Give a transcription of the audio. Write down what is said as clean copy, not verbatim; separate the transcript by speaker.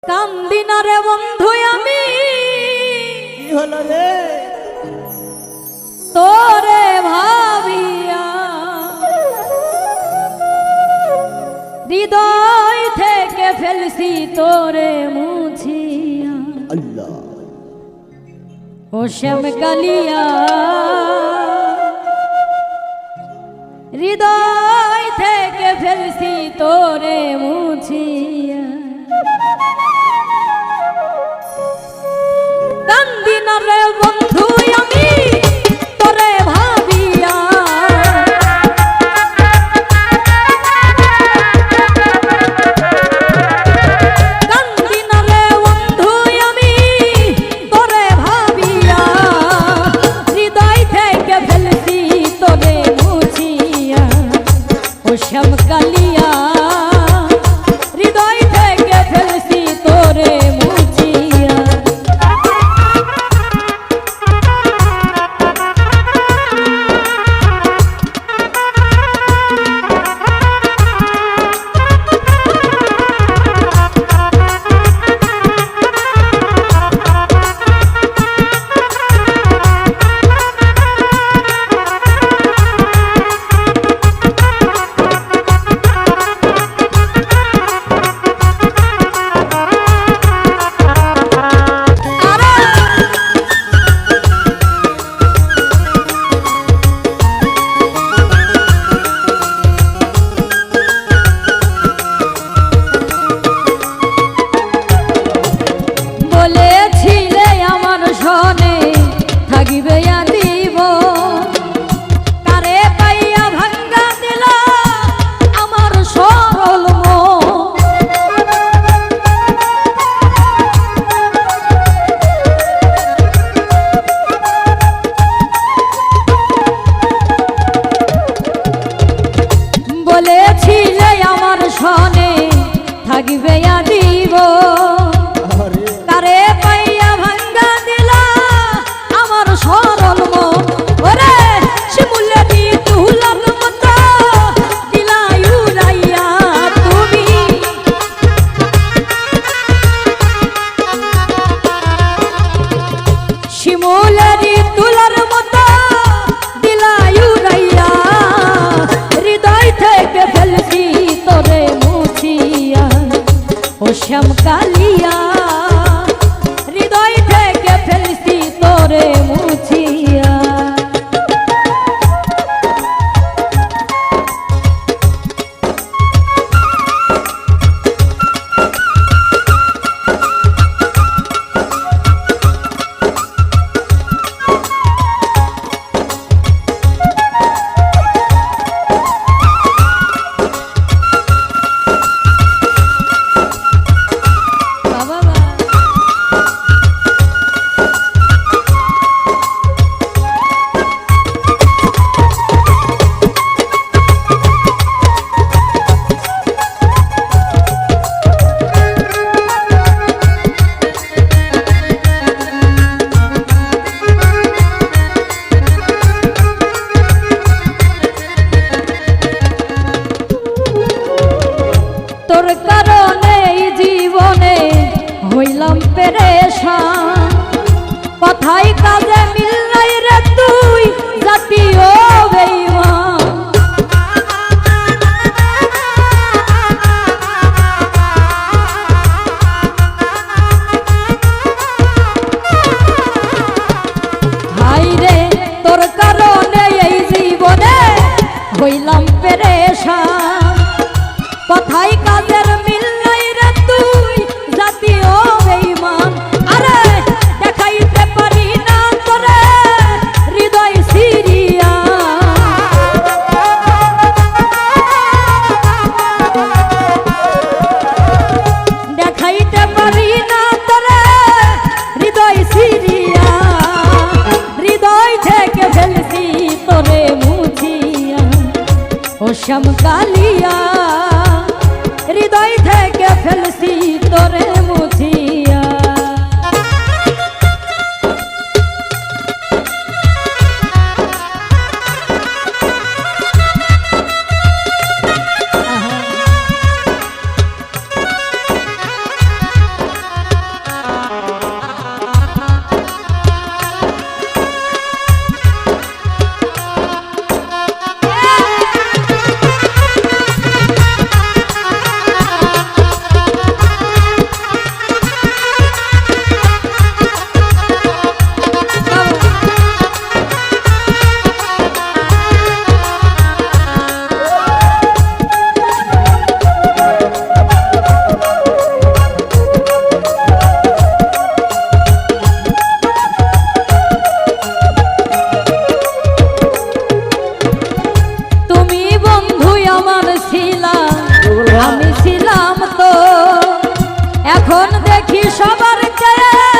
Speaker 1: কান্দি না রে বন্ধু আমি
Speaker 2: কি হলো রে
Speaker 1: তোরে ভাবিয়া হৃদয় থেকে ফেলছি তোরে মুছিয়া
Speaker 2: আল্লাহ
Speaker 1: ও শ্যাম কালিয়া হৃদয় থেকে ফেলছি তোরে মুছিয়া কান্দি না রে বন্ধু আমি তোরে ভাবিয়া কান্দি না রে বন্ধু আমি তোরে ভাবিয়া হৃদয় থেকে ফেলছি তোরে মুছিয়া ও শ্যাম কালিয়া হৃদয় থেকে ফেলছি তোরে মুছিয়া বলেছিলে আমার সনে থাকিবে দিব তারে পাইয়া ভাঙ্গা দিল আমার সরল মন বলেছিলে আমার সনে থাকিবে দিব
Speaker 2: আরে
Speaker 1: তারে পাইয়া ভাঙ্গা দিলা আমার সরল মন ওরে শিমুলেরি তুলার মতো দিলা উড়াইয়া তুমি শিমুলেরি তুলার মতো দিলা উড়াইয়া হৃদয় থেকে ফেলছি তোরে মুছিয়া ও শ্যাম কালিয়া হৃদয় থেকে ফেলছি তোরে মুছিয়া বাবা তোর কারণে এই জীবনে হইলাম পেরেশান কথাই কাজে মিল নাই রে তুই জাতীয় বেঈমান হাই রে তোর কারণে এই জীবনে হইলাম পেরেশান কথাই কাজের মিল নাই রে তুই জাতীয় বেঈমান আরে দেখাইতে পারি না তোরে হৃদয় সিরিয়া দেখাইতে পারি না তোরে হৃদয় সিরিয়া হৃদয় থেকে ফেলছি তোরে মুছিয়া ও শ্যাম কালিয়া হৃদয় থেকে ফেলছি তোরে মুছিয়া দেখি সবার চেয়ে